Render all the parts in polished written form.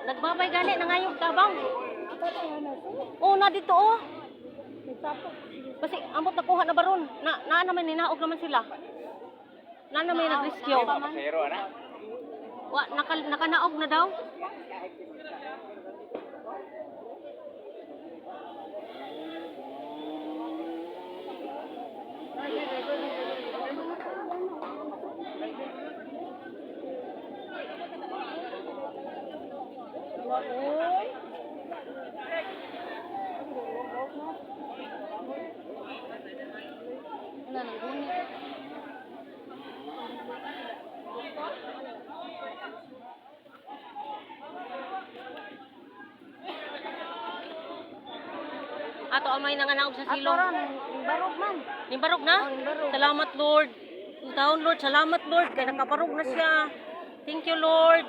Nagbabay gani na ngayong tabang. Oo na dito oh. Kasi amot nakuha na baron. Na naman ninaog naman sila. Na naman nag-rescue. Wa nakanaog na daw. Ato amay nanganaog sa silong. Barog man. Nimbarog na? Salamat Lord. Taon Lord, salamat Lord. Kaya nakabarog na siya. Thank you Lord.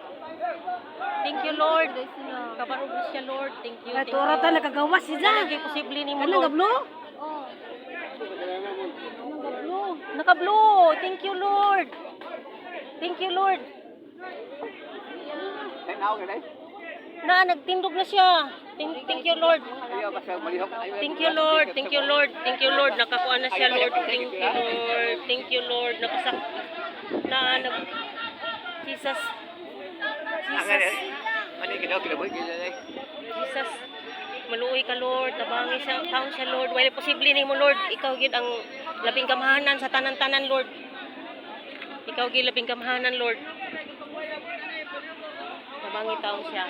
Thank you Lord. Nakabarog na siya Lord. Thank you. Ito ora ta nakagawas siya. Lagi posible ni mo Ano Lord. gablo? Nakablo. Thank you Lord. Thank you Lord. Nagtindog na siya. Thank you Lord. Thank you Lord. Thank you Lord. Thank you Lord. Nakakuha na siya Lord. Thank you Lord. Thank you Lord. Nakasak Jesus. Jesus. Maluoy ka Lord. Tabangi sa taon siya Lord. Wala posible ni mo Lord. Ikaw gid ang labing kamahanan sa tanan-tanan Lord. Ikaw gid labing kamahanan Lord. Tabangi taon siya.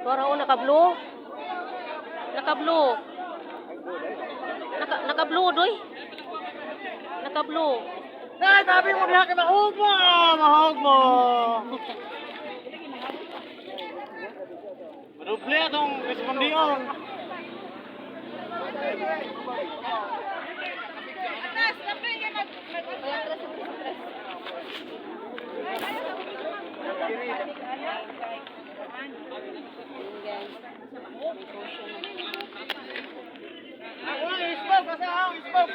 Kora nakablo. Nakablo. Nakablo doy. Nakablo. Ay, sabi mo diha kay mahog mo. Mahog mo. Maduble atong respondion. Ako, isbog kasi ako, isbog.